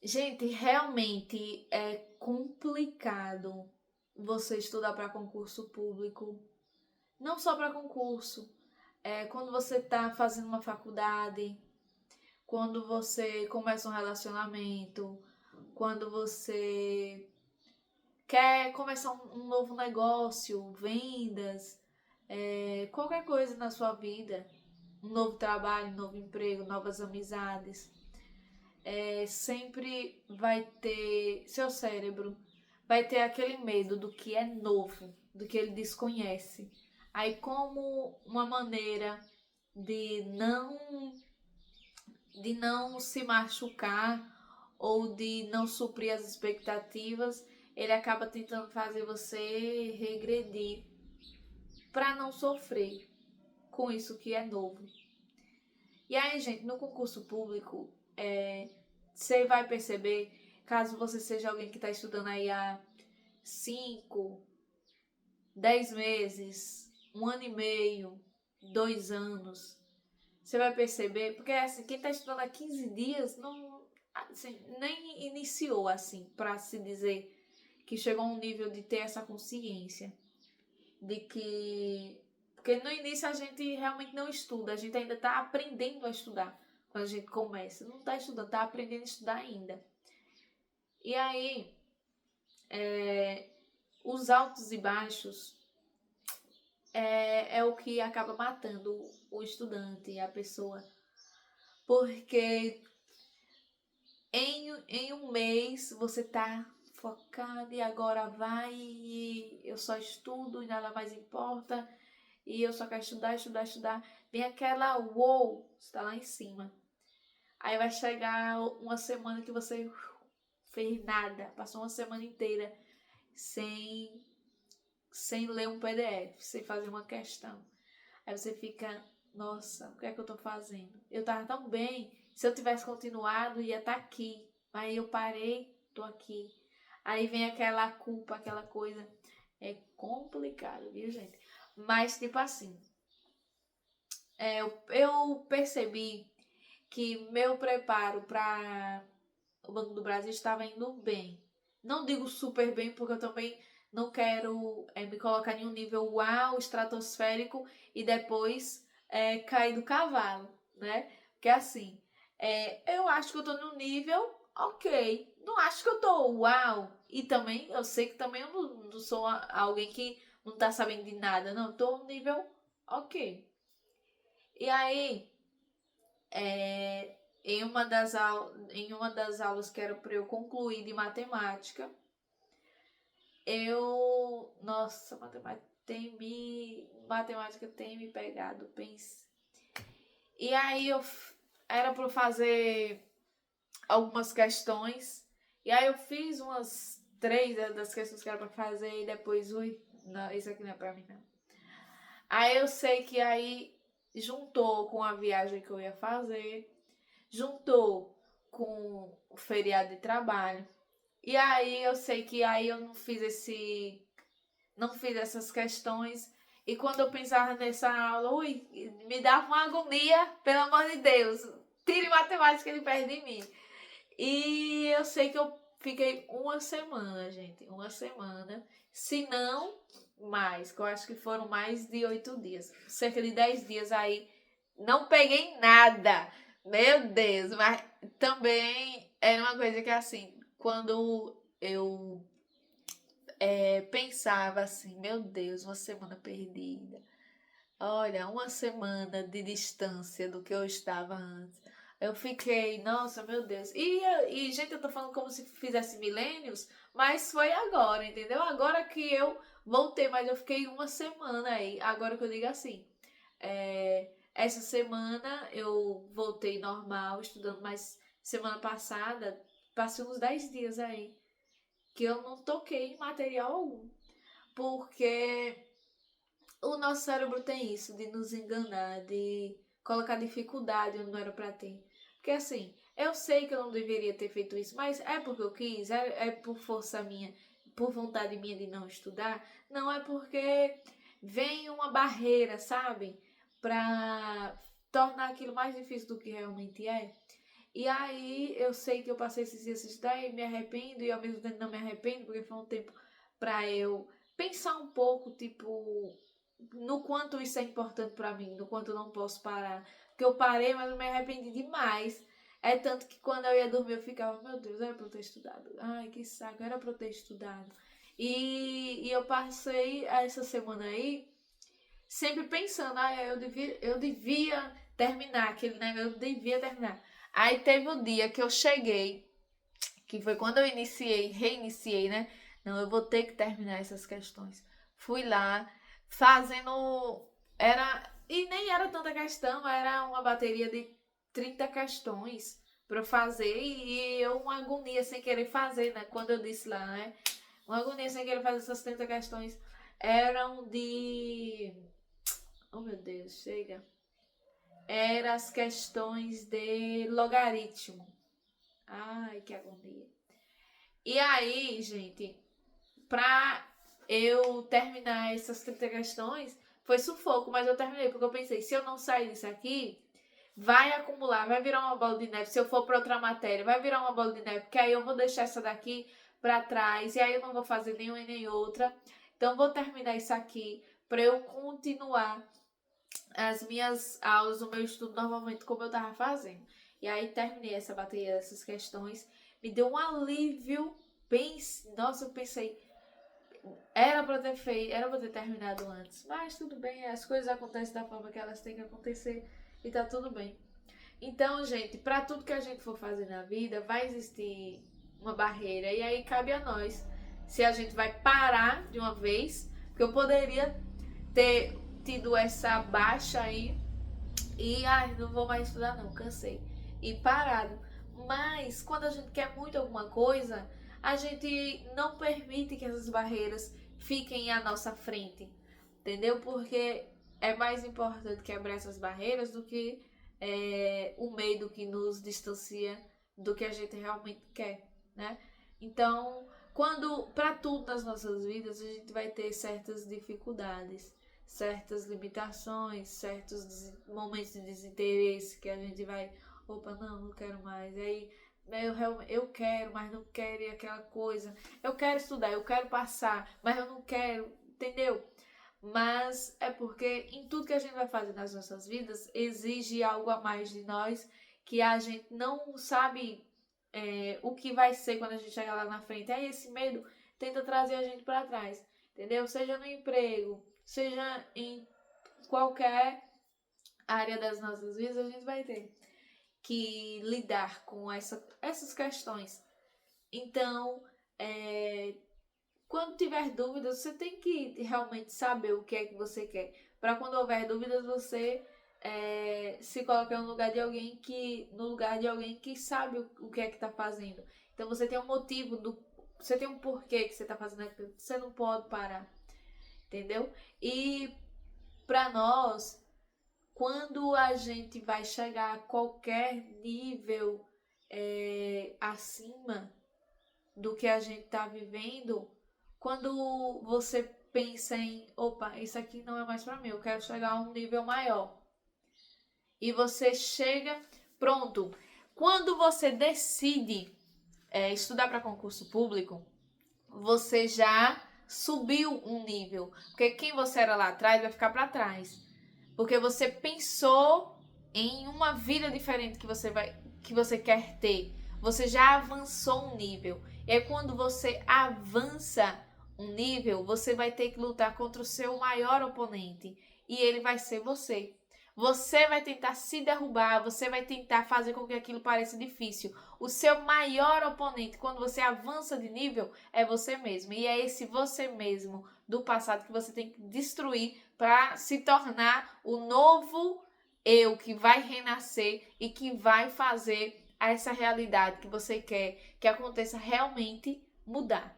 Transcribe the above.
Gente, realmente é complicado você estudar para concurso público. Não só para concurso. Quando você está fazendo uma faculdade, quando você começa um relacionamento, quando você quer começar um novo negócio, vendas, qualquer coisa na sua vida, um novo trabalho, um novo emprego, novas amizades, sempre vai ter, seu cérebro vai ter aquele medo do que é novo, do que ele desconhece. Aí, como uma maneira de não se machucar ou de não suprir as expectativas, ele acaba tentando fazer você regredir para não sofrer com isso que é novo. E aí, gente, no concurso público, você vai perceber, caso você seja alguém que está estudando aí há 5, 10 meses, 1 ano e meio, 2 anos, você vai perceber, porque assim, quem está estudando há 15 dias não, assim, nem iniciou assim, para se dizer que chegou a um nível de ter essa consciência de que. Porque no início a gente realmente não estuda, a gente ainda está aprendendo a estudar. Quando a gente começa, não está estudando, está aprendendo a estudar ainda. E aí, os altos e baixos é o que acaba matando o estudante, a pessoa. Porque em um mês você tá focado e agora vai e eu só estudo e nada mais importa e eu só quero estudar, estudar, estudar. Vem aquela uou, está lá em cima. Aí vai chegar uma semana que você fez nada, passou uma semana inteira sem, sem ler um PDF, sem fazer uma questão. Aí você fica, nossa, o que é que eu tô fazendo? Eu tava tão bem, se eu tivesse continuado, ia estar aqui. Mas eu parei, tô aqui. Aí vem aquela culpa, aquela coisa. É complicado, viu, gente? Mas, tipo assim, eu percebi que meu preparo para o Banco do Brasil estava indo bem. Não digo super bem, porque eu também não quero me colocar em um nível uau, estratosférico e depois cair do cavalo, né? Porque assim, eu acho que eu tô num nível ok. Não acho que eu tô uau. E também, eu sei que também eu não sou alguém que não tá sabendo de nada, não. Eu tô num nível ok. E aí, em uma das aulas que era para eu concluir de matemática, nossa, matemática tem me pegado, pense. E aí era para fazer algumas questões, e aí eu fiz umas 3 das questões que era para fazer, e depois, ui, não, isso aqui não é para mim, não. Aí eu sei que aí juntou com a viagem que eu ia fazer, juntou com o feriado de trabalho. E aí eu sei que aí eu não fiz essas questões. E quando eu pensava nessa aula, ui, me dava uma agonia, pelo amor de Deus, tire matemática de perto de mim. E eu sei que eu fiquei uma semana, gente, uma semana, se não mais, que eu acho que foram mais de 8 dias, cerca de 10 dias aí, não peguei nada, meu Deus, mas também era uma coisa que assim, quando eu pensava assim, meu Deus, uma semana perdida. Olha, uma semana de distância do que eu estava antes. Eu fiquei, nossa, meu Deus. Gente, eu tô falando como se fizesse milênios, mas foi agora, entendeu? Agora que eu voltei, mas eu fiquei uma semana aí. Agora que eu digo assim, essa semana eu voltei normal, estudando, mas semana passada passei uns 10 dias aí que eu não toquei em material algum. Porque o nosso cérebro tem isso de nos enganar, de colocar dificuldade onde não era para ter. Porque assim, eu sei que eu não deveria ter feito isso, mas é porque eu quis, é por força minha, por vontade minha de não estudar. Não é porque vem uma barreira, sabe? Pra tornar aquilo mais difícil do que realmente é. E aí eu sei que eu passei esses dias sem estudar e me arrependo, e ao mesmo tempo não me arrependo, porque foi um tempo pra eu pensar um pouco, tipo, no quanto isso é importante pra mim, no quanto eu não posso parar. Porque eu parei, mas eu me arrependi demais. É tanto que quando eu ia dormir eu ficava, meu Deus, era pra eu ter estudado. Ai, que saco, era pra eu ter estudado. E eu passei essa semana aí sempre pensando, eu devia terminar aquele negócio, eu devia terminar. Aí teve o dia que eu cheguei, que foi quando eu reiniciei, né? Não, eu vou ter que terminar essas questões. Fui lá, fazendo. E nem era tanta questão, era uma bateria de 30 questões pra eu fazer. E eu, uma agonia sem querer fazer, né? Quando eu disse lá, né? Uma agonia sem querer fazer essas 30 questões. Eram de. Oh meu Deus, chega. Eram as questões de logaritmo. Ai, que agonia. E aí, gente, pra eu terminar essas 30 questões, foi sufoco, mas eu terminei, porque eu pensei, se eu não sair disso aqui, vai acumular, vai virar uma bola de neve. Se eu for para outra matéria, vai virar uma bola de neve, porque aí eu vou deixar essa daqui para trás, e aí eu não vou fazer nenhuma e nem outra. Então, vou terminar isso aqui para eu continuar as minhas aulas, o meu estudo normalmente como eu tava fazendo. E aí terminei essa bateria dessas questões, me deu um alívio. Nossa, eu pensei, era pra ter feito, era pra ter terminado antes. Mas tudo bem, as coisas acontecem da forma que elas têm que acontecer e tá tudo bem. Então, gente, pra tudo que a gente for fazer na vida, vai existir uma barreira. E aí cabe a nós se a gente vai parar de uma vez, porque eu poderia ter tido essa baixa aí e não vou mais estudar não, cansei e parado. Mas quando a gente quer muito alguma coisa, a gente não permite que essas barreiras fiquem à nossa frente, entendeu? Porque é mais importante quebrar essas barreiras do que o medo que nos distancia do que a gente realmente quer, né? Então, quando para tudo nas nossas vidas a gente vai ter certas dificuldades, certas limitações, certos momentos de desinteresse que a gente vai, opa, não quero mais. E aí, eu quero, mas não quero, e aquela coisa. Eu quero estudar, eu quero passar, mas eu não quero, entendeu? Mas é porque em tudo que a gente vai fazer nas nossas vidas exige algo a mais de nós que a gente não sabe o que vai ser quando a gente chegar lá na frente. Aí esse medo tenta trazer a gente para trás, entendeu? Seja no emprego, seja em qualquer área das nossas vidas, a gente vai ter que lidar com essas questões. Então, quando tiver dúvidas, você tem que realmente saber o que é que você quer. Para quando houver dúvidas, você se colocar no lugar de alguém que sabe o que é que está fazendo. Então você tem um motivo, você tem um porquê que você está fazendo aquilo. Você não pode parar, entendeu? E para nós, quando a gente vai chegar a qualquer nível acima do que a gente está vivendo, quando você pensa em, opa, isso aqui não é mais para mim, eu quero chegar a um nível maior. E você chega, pronto. Quando você decide estudar para concurso público, você já subiu um nível. Porque quem você era lá atrás vai ficar para trás. Porque você pensou em uma vida diferente que você quer ter. Você já avançou um nível. E aí quando você avança um nível, você vai ter que lutar contra o seu maior oponente. E ele vai ser você. Você vai tentar se derrubar, você vai tentar fazer com que aquilo pareça difícil. O seu maior oponente, quando você avança de nível, é você mesmo. E é esse você mesmo do passado que você tem que destruir para se tornar o novo eu que vai renascer e que vai fazer essa realidade que você quer que aconteça realmente mudar.